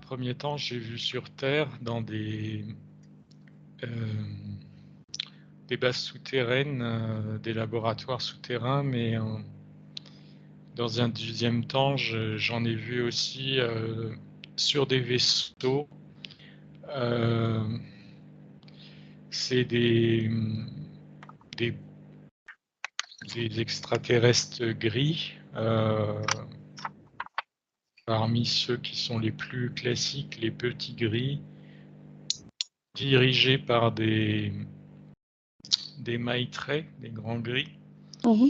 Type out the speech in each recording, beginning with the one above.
premier temps, j'ai vu sur Terre dans des bases souterraines, des laboratoires souterrains, mais dans un deuxième temps, j'en ai vu aussi sur des vaisseaux. C'est des extraterrestres gris, parmi ceux qui sont les plus classiques, les petits gris, dirigés par des maîtres, des grands gris. Mhm.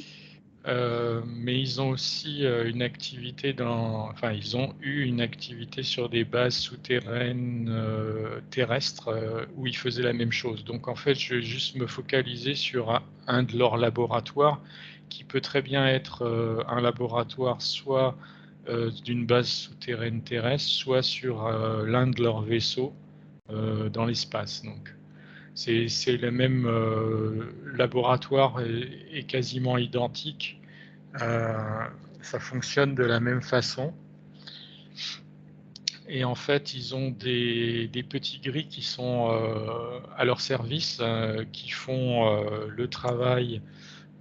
Mais ils ont aussi une activité ils ont eu une activité sur des bases souterraines terrestres où ils faisaient la même chose. Donc en fait, je vais juste me focaliser sur un de leurs laboratoires qui peut très bien être un laboratoire soit d'une base souterraine terrestre, soit sur l'un de leurs vaisseaux dans l'espace. Donc c'est le même laboratoire est quasiment identique. Ça fonctionne de la même façon. Et en fait, ils ont des petits gris qui sont à leur service, qui font le travail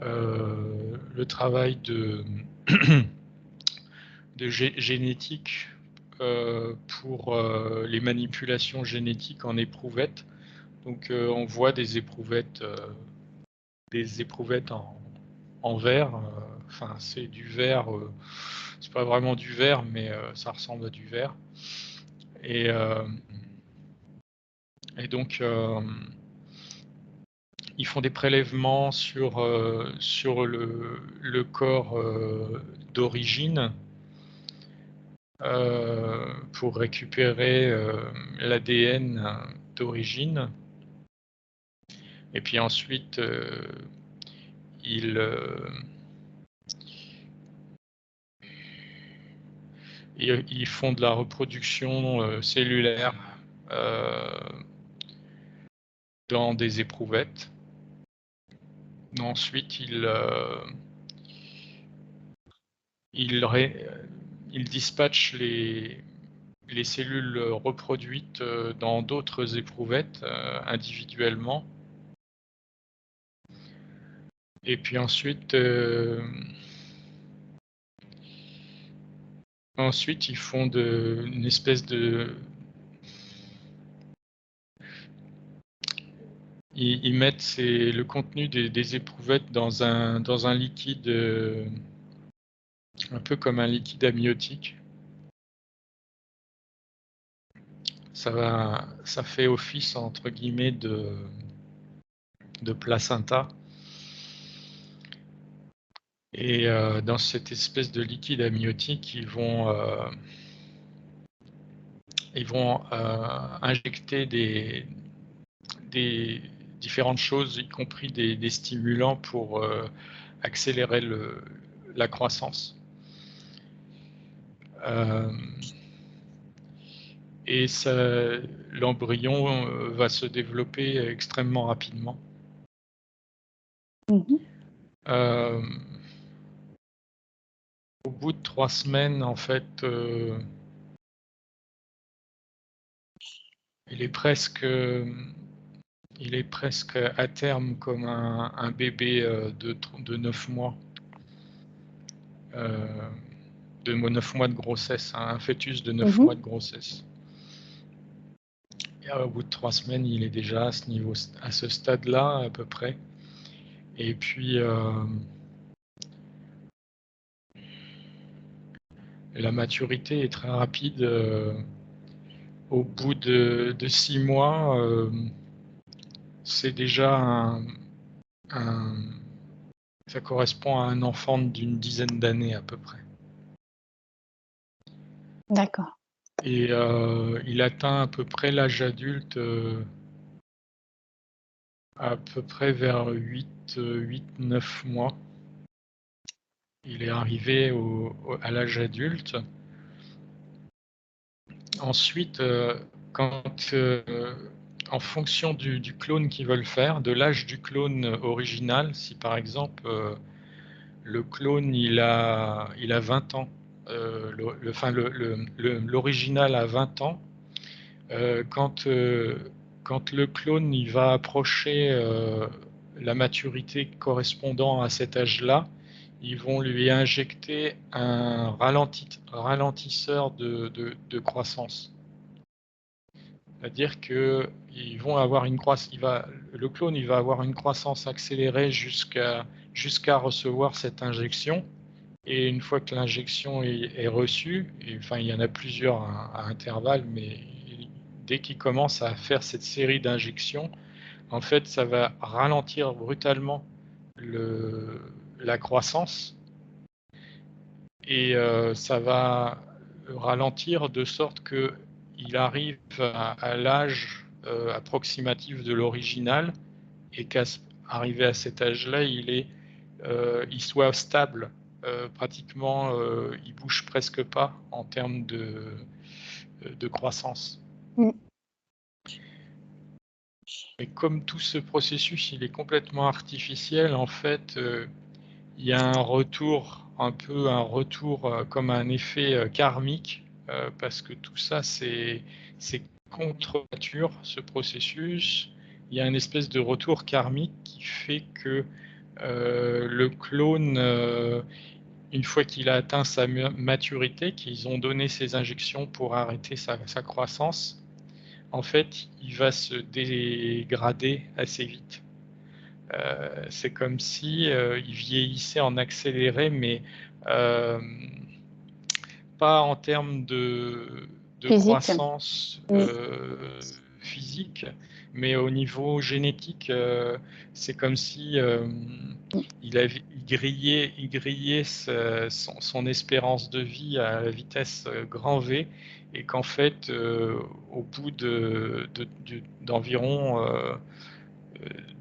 de, de génétique pour les manipulations génétiques en éprouvettes. Donc on voit des éprouvettes en verre. Enfin, c'est du verre. C'est pas vraiment du verre, mais ça ressemble à du verre. Et, et donc, ils font des prélèvements sur le corps d'origine pour récupérer l'ADN d'origine. Et puis ensuite, ils font de la reproduction cellulaire dans des éprouvettes. Ensuite, ils dispatchent les cellules reproduites dans d'autres éprouvettes individuellement. Et puis ensuite, ils font une espèce de... Ils mettent le contenu des éprouvettes dans un liquide, un peu comme un liquide amniotique. Ça fait office, entre guillemets, de placenta. Et dans cette espèce de liquide amniotique, ils vont injecter des différentes choses, y compris des stimulants pour accélérer la croissance. Et l'embryon va se développer extrêmement rapidement. Mhm. Au bout de 3 semaines, en fait, il est presque à terme comme un bébé de 9 mois, de 9 mois de grossesse, un fœtus de 9 mois de grossesse. Et au bout de 3 semaines, il est déjà à ce stade-là à peu près. Et puis la maturité est très rapide. Au bout de 6 mois, c'est déjà ça correspond à un enfant d'une dizaine d'années à peu près. D'accord. Et il atteint à peu près l'âge adulte à peu près vers 8-9 mois. Il est arrivé à l'âge adulte. Ensuite, en fonction du clone qu'ils veulent faire, de l'âge du clone original, si par exemple le clone il a 20 ans, l'original a 20 ans, Quand le clone il va approcher la maturité correspondant à cet âge-là, ils vont lui injecter un ralentisseur de croissance. C'est-à-dire que ils vont avoir le clone il va avoir une croissance accélérée jusqu'à recevoir cette injection. Et une fois que l'injection est reçue, enfin il y en a plusieurs à intervalles, mais dès qu'il commence à faire cette série d'injections, en fait ça va ralentir brutalement la croissance et ça va ralentir de sorte qu'il arrive à l'âge approximatif de l'original et qu'arrivé à cet âge-là, il soit stable. Pratiquement, il bouge presque pas en termes de croissance. Mm. Et comme tout ce processus, il est complètement artificiel, en fait, il y a un retour comme un effet karmique, parce que tout ça, c'est contre nature, ce processus. Il y a une espèce de retour karmique qui fait que le clone, une fois qu'il a atteint sa maturité, qu'ils ont donné ses injections pour arrêter sa croissance, en fait, il va se dégrader assez vite. C'est comme si il vieillissait en accéléré, mais pas en termes de Physique. croissance physique, mais au niveau génétique, c'est comme si il grillait son espérance de vie à la vitesse grand V, et qu'en fait, au bout d'environ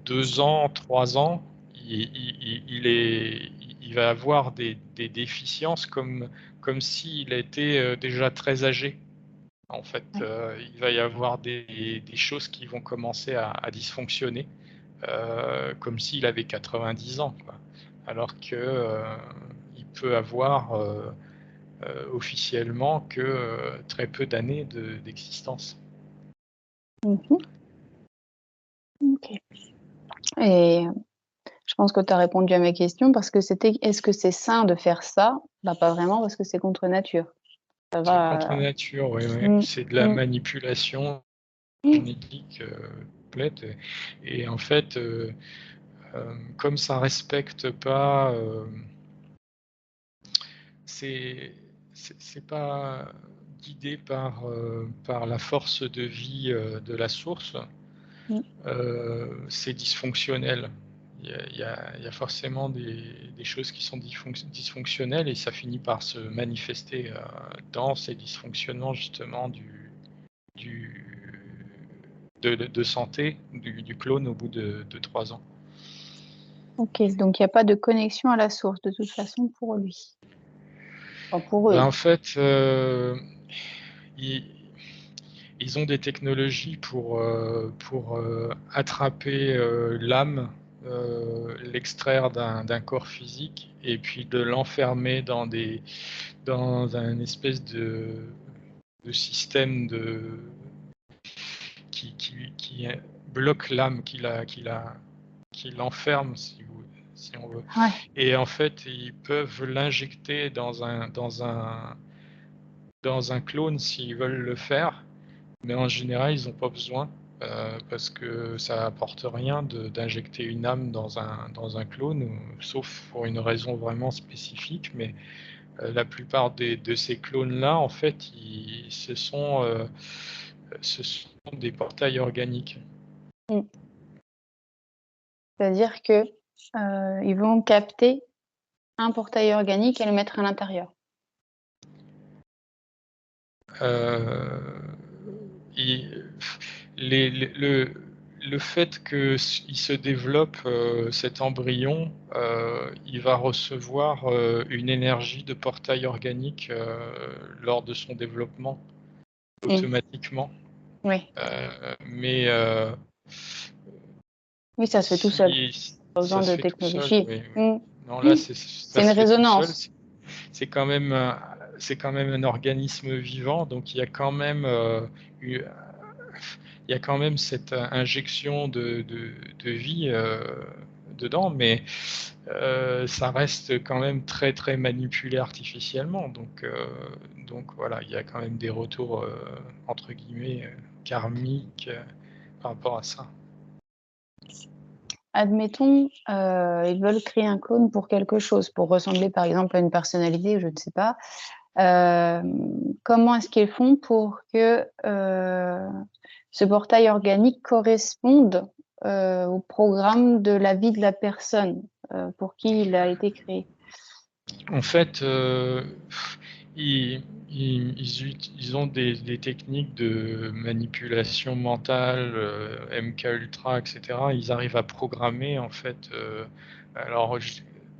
2 ans, 3 ans, il va avoir des déficiences comme s'il était déjà très âgé. En fait, il va y avoir des choses qui vont commencer à dysfonctionner, comme s'il avait 90 ans, quoi. Alors que il peut avoir officiellement que très peu d'années d'existence. Mm-hmm. Ok. Et je pense que tu as répondu à ma question parce que c'était est-ce que c'est sain de faire ça? Bah, pas vraiment parce que c'est contre nature. Ça C'est va. contre nature, oui. Mm, C'est de la manipulation génétique complète. Et en fait, comme ça respecte pas, c'est pas guidé par la force de vie de la source, mm. c'est dysfonctionnel. Il y a forcément des choses qui sont dysfonctionnelles, et ça finit par se manifester dans ces dysfonctionnements justement de santé du clone au bout de 3 ans. Ok, donc il n'y a pas de connexion à la source de toute façon pour lui. Enfin, pour eux. En fait, ils ont des technologies pour attraper l'âme, l'extraire d'un corps physique, et puis de l'enfermer dans un espèce de système qui bloque l'âme, qui l'enferme, si on veut. Ouais. Et en fait, ils peuvent l'injecter dans un clone s'ils veulent le faire, mais en général, ils n'ont pas besoin, parce que ça apporte rien d'injecter une âme dans un clone, sauf pour une raison vraiment spécifique. Mais la plupart de ces clones-là, en fait, ce sont des portails organiques. Mm. C'est-à-dire que ils vont capter un portail organique et le mettre à l'intérieur. Le fait qu'il se développe, cet embryon, il va recevoir une énergie de portail organique lors de son développement, automatiquement. Oui. Mais Oui, ça se fait tout seul. Pas besoin ça se de fait tout seul. technologie. Oui. Mm. Non, là, ça C'est se une fait tout seul. résonance. C'est quand même un organisme vivant, donc il y a quand même y a quand même cette injection de vie dedans, mais ça reste quand même très très manipulé artificiellement. Donc voilà, il y a quand même des retours entre guillemets karmiques par rapport à ça. Admettons, ils veulent créer un clone pour quelque chose, pour ressembler par exemple à une personnalité, je ne sais pas. Comment est-ce qu'ils font pour que ce portail organique corresponde au programme de la vie de la personne pour qui il a été créé? En fait, ils ont des techniques de manipulation mentale, MK Ultra, etc. Ils arrivent à programmer, en fait. Alors,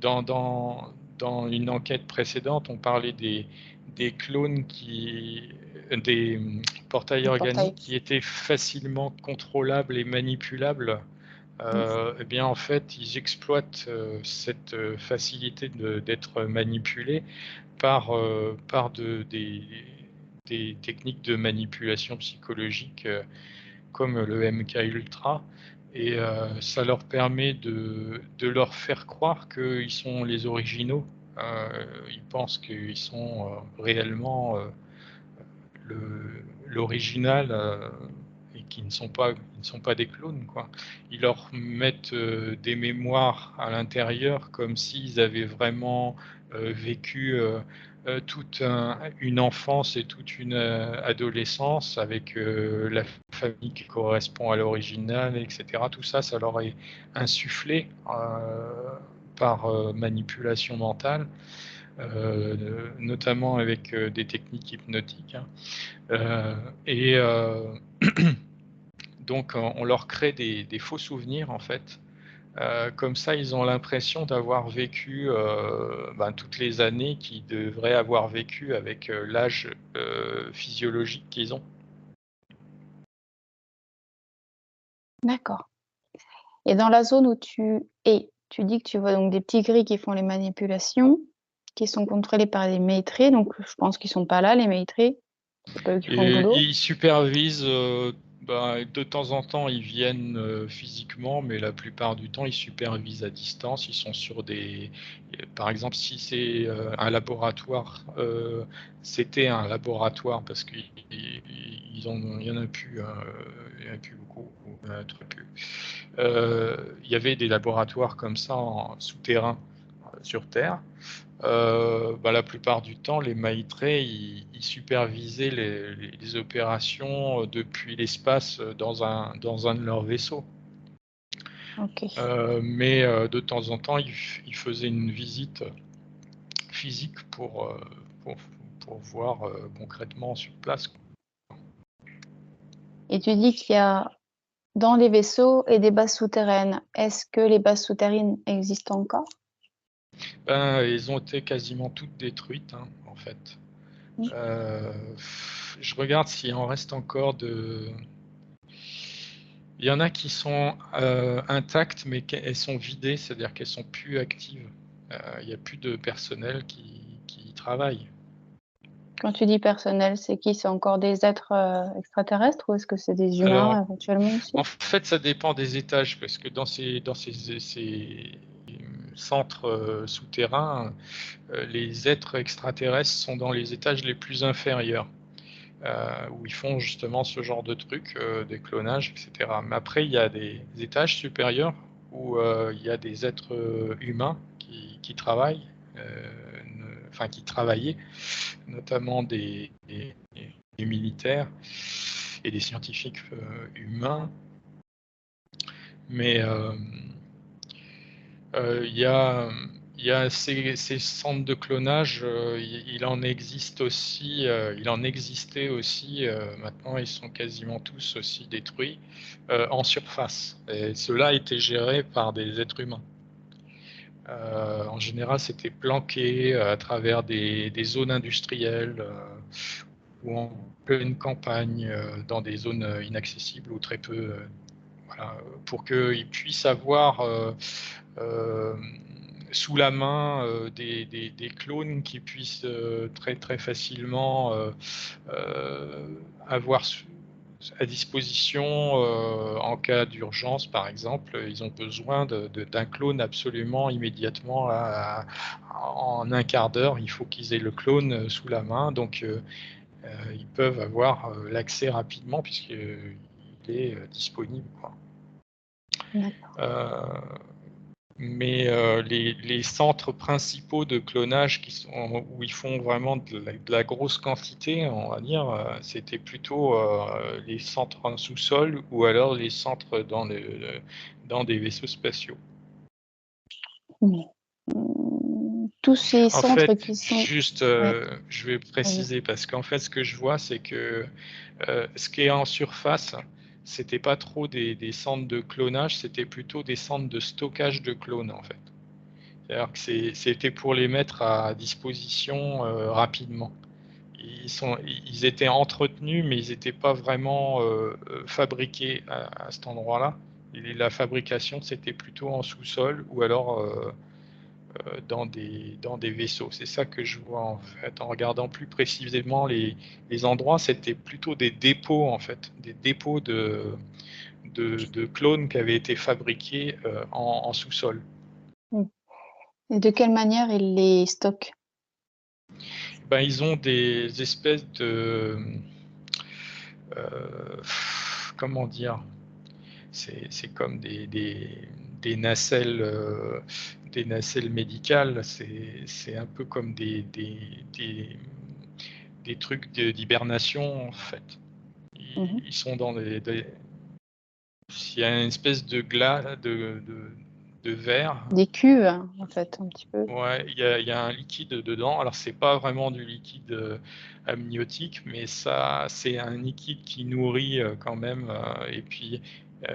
dans une enquête précédente, on parlait des clones des portails Le organiques portail. qui étaient facilement contrôlables et manipulables. Eh bien, en fait, ils exploitent cette facilité d'être manipulés par des techniques de manipulation psychologique comme le MK Ultra. Et ça leur permet de leur faire croire qu'ils sont les originaux. Ils pensent qu'ils sont réellement l'original et qui ne sont pas des clones, quoi. Ils leur mettent des mémoires à l'intérieur comme s'ils avaient vraiment vécu toute une enfance et toute une adolescence avec la famille qui correspond à l'original, etc. Tout ça, ça leur est insufflé par manipulation mentale, notamment avec des techniques hypnotiques, hein. Et donc, on leur crée des faux souvenirs, en fait. Comme ça, ils ont l'impression d'avoir vécu toutes les années qu'ils devraient avoir vécu avec l'âge physiologique qu'ils ont. D'accord. Et dans la zone où tu es, tu dis que tu vois donc des petits gris qui font les manipulations, qui sont contrôlés par les maîtres, donc je pense qu'ils sont pas là, les maîtres, c'est pas eux qui font le Et boulot. ils supervisent, de temps en temps, ils viennent physiquement, mais la plupart du temps, ils supervisent à distance. Ils sont sur par exemple, si c'est un laboratoire, c'était un laboratoire parce il y en a plus, il y en a plus beaucoup, il y en a très peu. Il y avait des laboratoires comme ça souterrains sur Terre. La plupart du temps, les maîtres, ils supervisaient les opérations depuis l'espace dans un de leurs vaisseaux. OK. Mais de temps en temps, ils faisaient une visite physique pour, pour voir concrètement sur place. Et tu dis qu'il y a dans les vaisseaux et des bases souterraines. Est-ce que les bases souterraines existent encore? Ils ont été quasiment toutes détruites, hein, en fait. Mmh. Je regarde s'il en reste encore de. Il y en a qui sont intactes, mais elles sont vidées, c'est-à-dire qu'elles sont plus actives. Il n'y a plus de personnel qui y travaille. Quand tu dis personnel, c'est qui? C'est encore des êtres, extraterrestres ou est-ce que c'est des Alors, humains éventuellement aussi? en fait, ça dépend des étages, parce que dans ces centres souterrains, les êtres extraterrestres sont dans les étages les plus inférieurs, où ils font justement ce genre de trucs, des clonages, etc. Mais après, il y a des étages supérieurs où il y a des êtres humains qui travaillent, enfin qui travaillaient, notamment des militaires et des scientifiques humains. Mais il y a ces centres de clonage, il en existe aussi, il en existait aussi, maintenant ils sont quasiment tous aussi détruits, en surface. Et ceux-là étaient gérés par des êtres humains. En général, c'était planqué à travers des zones industrielles ou en pleine campagne, dans des zones inaccessibles ou très peu, voilà, pour qu'ils puissent avoir euh, sous la main des clones qui puissent très très facilement avoir à disposition en cas d'urgence, par exemple. Ils ont besoin d'un clone absolument immédiatement en un quart d'heure. Il faut qu'ils aient le clone sous la main, donc ils peuvent avoir l'accès rapidement puisqu'il est disponible, quoi. Mais les centres principaux de clonage où ils font vraiment de la grosse quantité, on va dire, c'était plutôt les centres en sous-sol ou alors les centres dans des vaisseaux spatiaux. Tous ces En centres fait, qui sont... je vais préciser parce qu'en fait, ce que je vois, c'est que ce qui est en surface, c'était pas trop des centres de clonage, c'était plutôt des centres de stockage de clones, en fait. C'est-à-dire que c'était pour les mettre à disposition rapidement. Ils étaient entretenus, mais ils n'étaient pas vraiment fabriqués à cet endroit-là. La fabrication, c'était plutôt en sous-sol ou alors dans des vaisseaux. C'est ça que je vois en fait. En regardant plus précisément les endroits, c'était plutôt des dépôts en fait, des dépôts de clones qui avaient été fabriqués en sous-sol. Et de quelle manière ils les stockent? Ben, ils ont des espèces de... comment dire? C'est comme des nacelles, médicales. C'est un peu comme des trucs d'hibernation en fait. Ils sont dans il y a une espèce de glas de verre. Des cuves, en fait, un petit peu. Ouais, il y a un liquide dedans. Alors c'est pas vraiment du liquide amniotique, mais ça c'est un liquide qui nourrit quand même. Et puis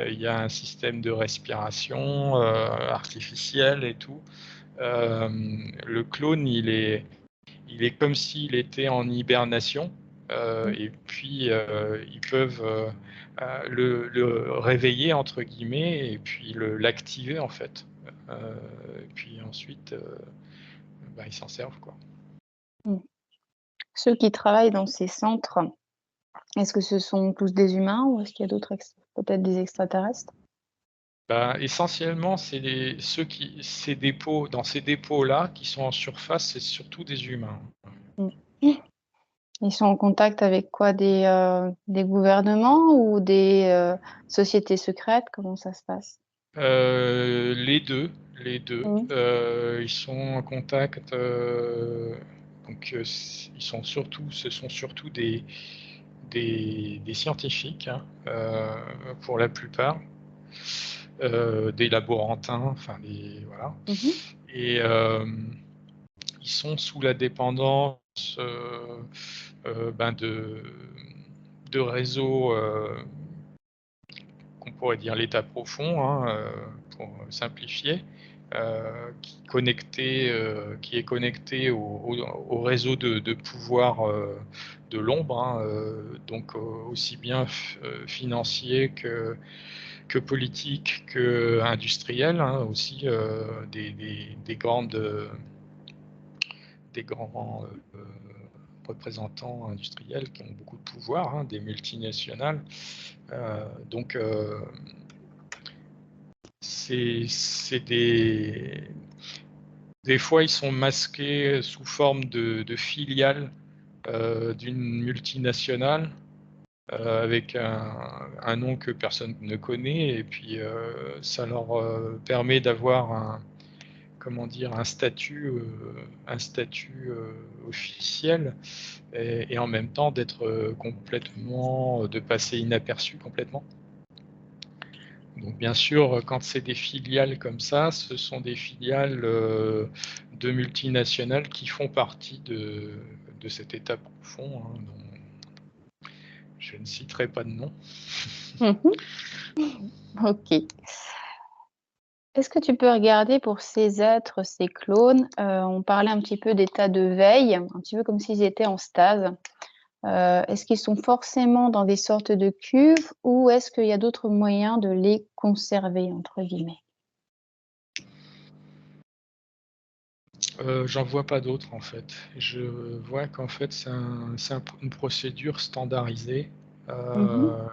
il y a un système de respiration artificiel et tout. Le clone il est comme s'il était en hibernation. Et puis ils peuvent le réveiller entre guillemets et puis l'activer en fait. Et puis ensuite bah, ils s'en servent quoi. Ceux qui travaillent dans ces centres, est-ce que ce sont tous des humains ou est-ce qu'il y a d'autres, peut-être des extraterrestres? Bah, essentiellement, dans ces dépôts-là qui sont en surface, c'est surtout des humains. Ils sont en contact avec quoi? Des gouvernements ou des sociétés secrètes? Comment ça se passe? Les deux, les deux. Ils sont en contact. Donc, ce sont surtout des scientifiques, hein, pour la plupart, des laborantins, enfin voilà. Et ils sont sous la dépendance ben de réseaux qu'on pourrait dire l'état profond, hein, pour simplifier, qui est connecté au réseau de pouvoir de l'ombre, hein, donc aussi bien financier que politique, que industriel, hein, aussi des grands représentants industriels qui ont beaucoup de pouvoir, hein, des multinationales. Donc c'est des fois ils sont masqués sous forme de filiales d'une multinationale avec un nom que personne ne connaît et puis ça leur permet d'avoir un statut officiel et en même temps d'être de passer inaperçu complètement. Donc bien sûr, quand c'est des filiales comme ça, ce sont des filiales de multinationales qui font partie de cet état profond, hein, dont je ne citerai pas de nom. Ok. Est-ce que tu peux regarder pour ces êtres, ces clones, on parlait un petit peu d'état de veille, un petit peu comme s'ils étaient en stase. Est-ce qu'ils sont forcément dans des sortes de cuves ou est-ce qu'il y a d'autres moyens de les «conserver» entre guillemets? J'en vois pas d'autres en fait. Je vois qu'en fait c'est une procédure standardisée Mhm.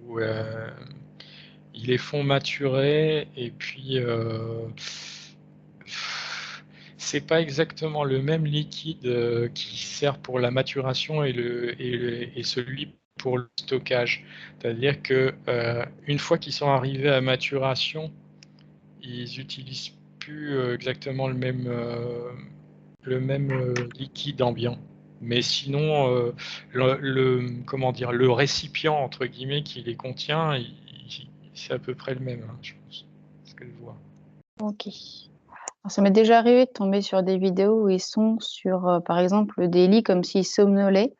où ils les font maturer et puis c'est pas exactement le même liquide qui sert pour la maturation et celui pour le stockage. C'est-à-dire que une fois qu'ils sont arrivés à maturation, ils utilisent plus exactement le même liquide ambiant. Mais sinon, comment dire, le récipient entre guillemets qui les contient, c'est à peu près le même, hein, je pense. Ce que je vois. Ok. Alors, ça m'est déjà arrivé de tomber sur des vidéos où ils sont sur, par exemple, des lits comme s'ils somnolaient,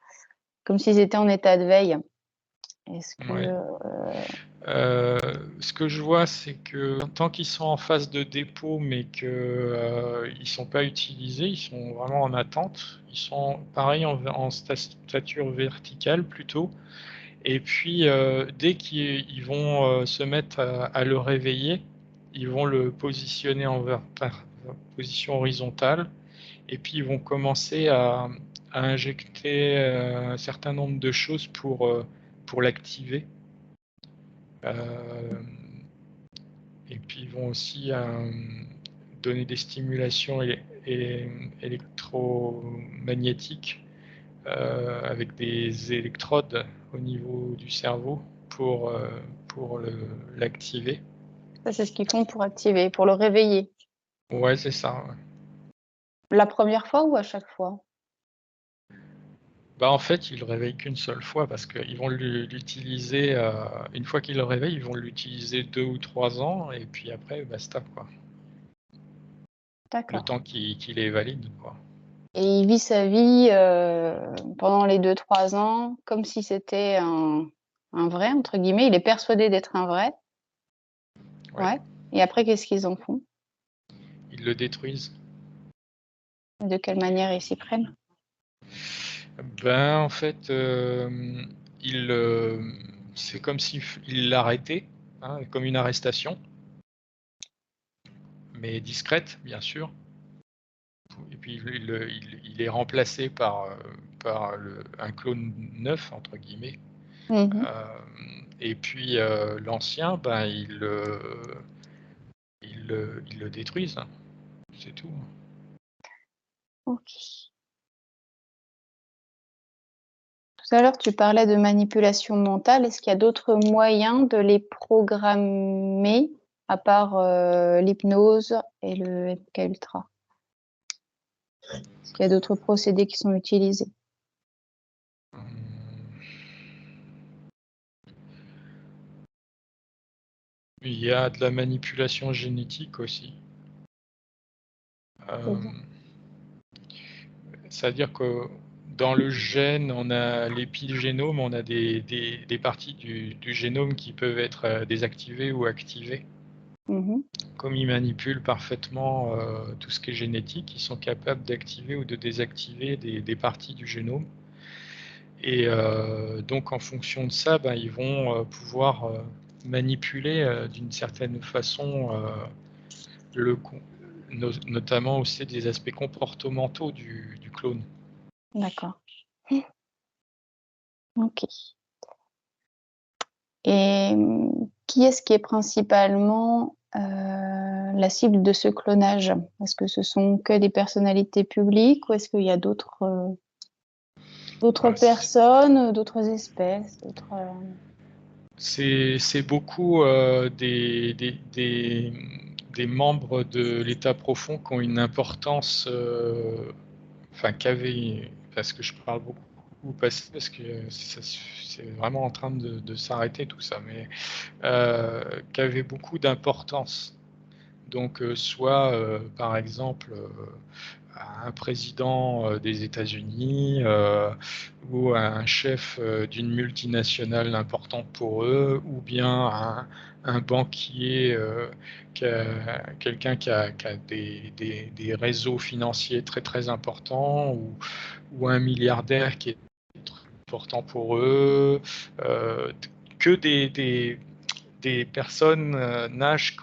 comme s'ils étaient en état de veille. Est-ce que... Ouais. Ce que je vois, c'est que tant qu'ils sont en phase de dépôt, mais qu'ils ne sont pas utilisés, ils sont vraiment en attente. Ils sont pareil en stature verticale plutôt. Et puis, dès qu'ils vont se mettre à le réveiller, ils vont le positionner position horizontale. Et puis, ils vont commencer à injecter un certain nombre de choses pour l'activer. Euh, et puis, ils vont aussi donner des stimulations électromagnétiques avec des électrodes au niveau du cerveau pour, euh, pour l'activer. Ça, c'est ce qu'ils font pour activer, pour le réveiller. Ouais, c'est ça. Ouais. La première fois ou à chaque fois? Bah, en fait, ils le réveillent qu'une seule fois parce qu'ils vont l'utiliser, une fois qu'ils le réveillent, ils vont l'utiliser 2 ou 3 ans et puis après, basta, quoi. Le D'accord. temps qu'il est valide, quoi. Et il vit sa vie pendant les 2-3 ans comme si c'était un vrai, entre guillemets. Il est persuadé d'être un vrai. Ouais. Ouais. Et après, qu'est-ce qu'ils en font? Ils le détruisent. De quelle manière ils s'y prennent? Ben, en fait, il, c'est comme s'il l'arrêtait, hein, comme une arrestation, mais discrète, bien sûr. Et puis il est remplacé par un clone neuf, entre guillemets. Mhm. Euh, et puis l'ancien, ben, ils le détruisent, hein. C'est tout. Ok. Tout à l'heure, tu parlais de manipulation mentale. Est-ce qu'il y a d'autres moyens de les programmer à part l'hypnose et le MK Ultra? Est-ce qu'il y a d'autres procédés qui sont utilisés? Il y a de la manipulation génétique aussi. Euh, C'est-à-dire C'est-à-dire que dans le gène, on a l'épigénome, on a des parties du génome qui peuvent être désactivées ou activées. Mhm. Comme ils manipulent parfaitement tout ce qui est génétique, ils sont capables d'activer ou de désactiver des parties du génome. Et donc en fonction de ça, ben, ils vont pouvoir manipuler d'une certaine façon notamment aussi des aspects comportementaux du clone. D'accord. Ok. Et qui est-ce qui est principalement la cible de ce clonage? Est-ce que ce sont que des personnalités publiques ou est-ce qu'il y a d'autres Ouais, personnes, d'autres espèces, d'autres... c'est beaucoup des membres de l'État profond qui ont une importance, enfin qu'avaient, parce que je parle beaucoup passé, parce que c'est vraiment en train de s'arrêter tout ça, mais qui avaient beaucoup d'importance. Donc, soit par exemple un président des États-Unis ou un chef d'une multinationale importante pour eux, ou bien un banquier, quelqu'un qui a des réseaux financiers très très importants, ou un milliardaire qui est très important pour eux, que des personnes nagent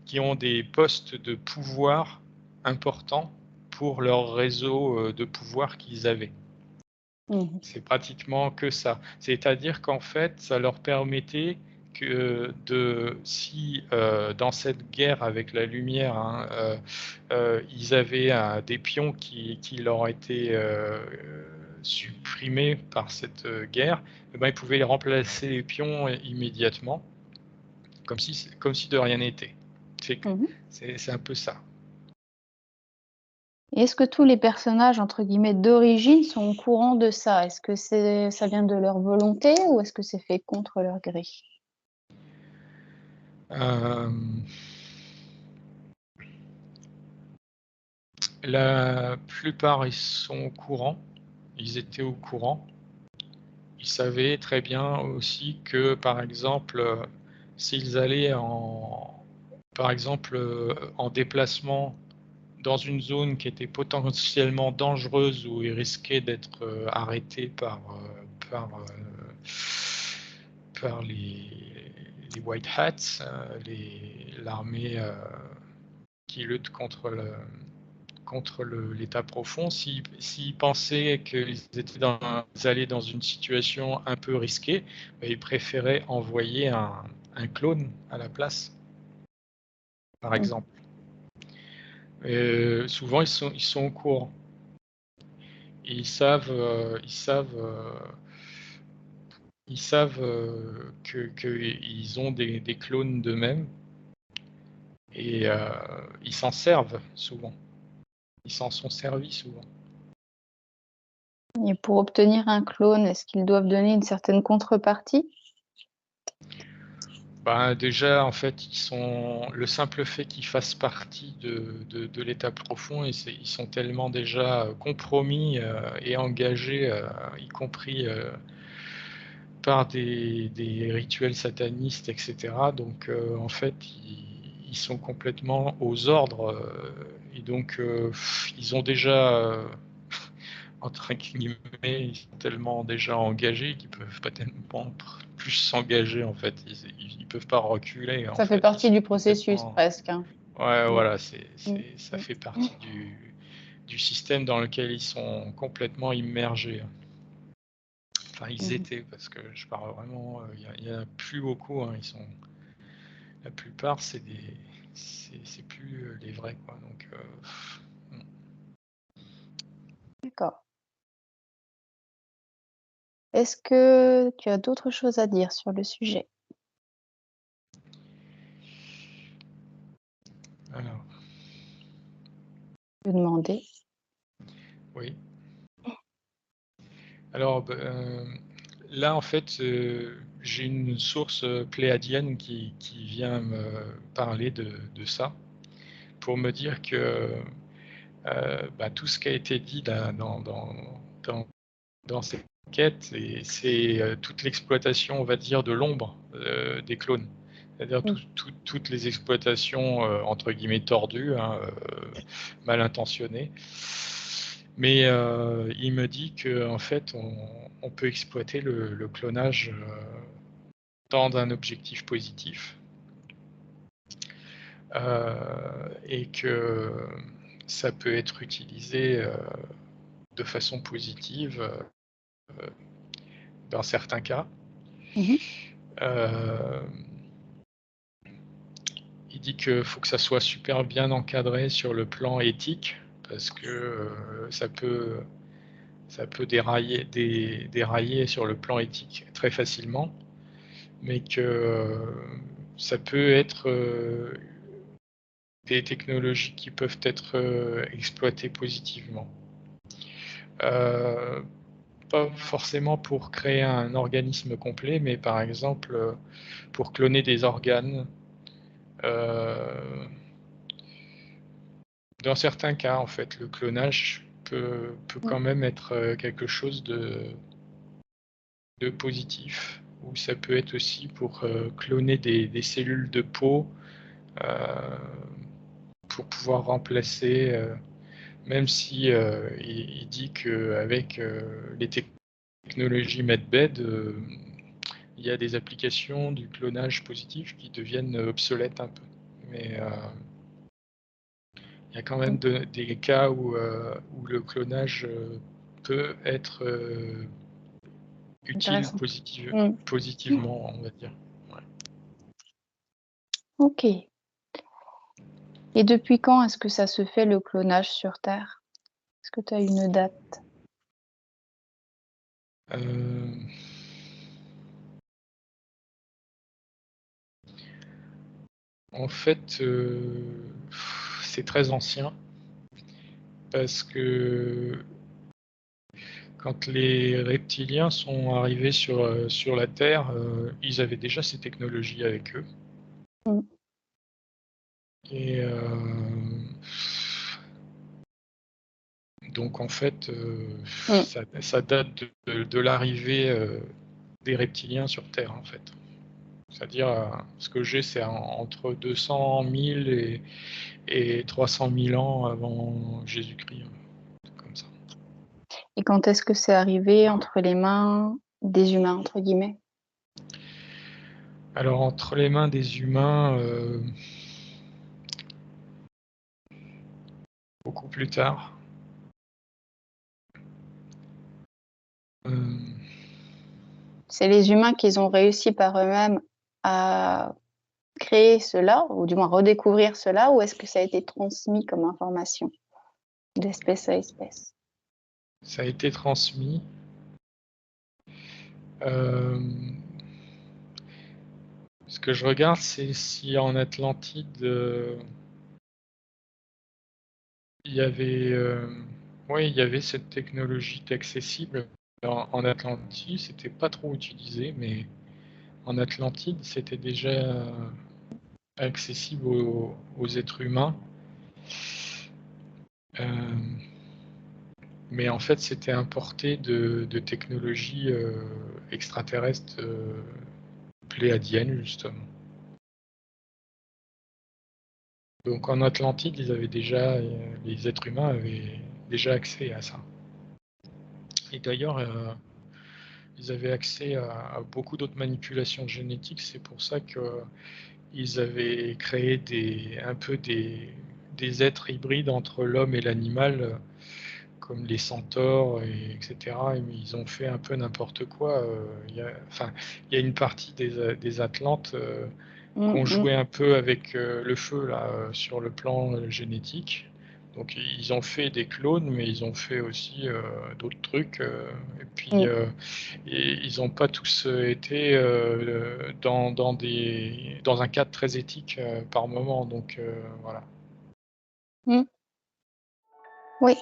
qui ont des postes de pouvoir importants pour leur réseau de pouvoir qu'ils avaient. Mmh. C'est pratiquement que ça. C'est-à-dire qu'en fait, ça leur permettait si dans cette guerre avec la lumière, hein, ils avaient des pions qui leur étaient supprimés par cette guerre, eh ben, ils pouvaient remplacer les pions immédiatement, comme si de rien n'était. Mmh. C'est un peu ça. Et est-ce que tous les personnages, entre guillemets, «d'origine» sont au courant de ça? Est-ce que ça vient de leur volonté ou est-ce que c'est fait contre leur gré? Euh, la plupart, ils sont au courant. Ils étaient au courant. Ils savaient très bien aussi que, par exemple, s'ils allaient par exemple, en déplacement dans une zone qui était potentiellement dangereuse où ils risquaient d'être arrêtés par, par les White Hats, l'armée qui lutte contre l'état profond, s'ils pensaient qu'ils allaient dans une situation un peu risquée, ben, ils préféraient envoyer un clone à la place, par Mmh. exemple. Souvent, ils sont au courant. Et ils savent qu'ils ont des clones d'eux-mêmes et ils s'en servent souvent. Ils s'en sont servis souvent. Et pour obtenir un clone, est-ce qu'ils doivent donner une certaine contrepartie? Ben, déjà, en fait, le simple fait qu'ils fassent partie de l'état profond, ils sont tellement déjà compromis et engagés, y compris par des rituels satanistes, etc. Donc, en fait, ils sont complètement aux ordres et donc ils ont déjà entre guillemets, ils sont tellement déjà engagés qu'ils peuvent pas tellement plus s'engager en fait. Ils peuvent pas reculer en Ça fait fait. Ils partie sont du processus complètement. presque, hein. Ouais, Mmh. voilà, Mmh. ça Mmh. fait partie du système dans lequel ils sont complètement immergés. Enfin, ils Mmh. étaient parce que je parle vraiment. Il y en a plus beaucoup. Hein, la plupart, c'est plus les vrais quoi. Donc, D'accord. Est-ce que tu as d'autres choses à dire sur le sujet? alors, Je demander. oui. Alors, là, en fait, j'ai une source pléadienne qui vient me parler de ça, pour me dire que bah, tout ce qui a été dit là, dans, dans cette quête, c'est toute l'exploitation, on va dire, de l'ombre des clones. C'est-à-dire Mmh. toutes les exploitations, entre guillemets, tordues, hein, mal intentionnées. Mais il me dit qu'en fait, on peut exploiter le clonage dans un objectif positif et que ça peut être utilisé de façon positive dans certains cas. Mmh. Euh, il dit qu'il faut que ça soit super bien encadré sur le plan éthique parce que ça peut dérailler sur le plan éthique très facilement, mais que ça peut être des technologies qui peuvent être exploitées positivement. Euh, Pas forcément pour créer un organisme complet, mais par exemple pour cloner des organes. Euh, Dans certains cas, en fait, le clonage peut Mmh. quand même être quelque chose de positif, ou ça peut être aussi pour cloner des cellules de peau euh, pour pouvoir remplacer, même si il dit qu'avec les technologies MedBed, il y a des applications du clonage positif qui deviennent obsolètes un peu. Mais il y a quand même Mmh. des cas où le clonage peut être utile Intéressant. Mmh. positivement, on va dire. Ouais. OK. Et depuis quand est-ce que ça se fait le clonage sur Terre? Est-ce que tu as une date? Euh, En fait, c'est très ancien parce que quand les reptiliens sont arrivés sur la Terre, ils avaient déjà ces technologies avec eux. Mmh. Et donc en fait, Mmh. ça date de l'arrivée des reptiliens sur Terre, en fait. C'est-à-dire, ce que j'ai, c'est entre 200 000 et 300 000 ans avant Jésus-Christ, comme ça. Et quand est-ce que c'est arrivé entre les mains des humains, entre guillemets? Alors, entre les mains des humains, beaucoup plus tard. Euh, C'est les humains qu'ils ont réussi par eux-mêmes à créer cela, ou du moins redécouvrir cela, ou est-ce que ça a été transmis comme information d'espèce à espèce? Ça a été transmis. Euh, Ce que je regarde, c'est si en Atlantide, il y avait, ouais, il y avait cette technologie accessible. En Atlantide, c'était pas trop utilisé, mais en Atlantide, c'était déjà accessible aux êtres humains. Mais en fait, c'était importé de technologies extraterrestres pléiadiennes, justement. Donc en Atlantide, les êtres humains avaient déjà accès à ça. Et d'ailleurs, ils avaient accès à beaucoup d'autres manipulations génétiques. C'est pour ça qu'ils avaient créé un peu des êtres hybrides entre l'homme et l'animal, comme les centaures, etc. Mais ils ont fait un peu n'importe quoi. Il y a une partie des Atlantes qui Mmh ont mh. joué un peu avec le feu là, sur le plan génétique. Donc ils ont fait des clones, mais ils ont fait aussi d'autres trucs. Et puis Mmh. ils n'ont pas tous été dans un cadre très éthique par moment. Donc voilà. Mmh. Oui.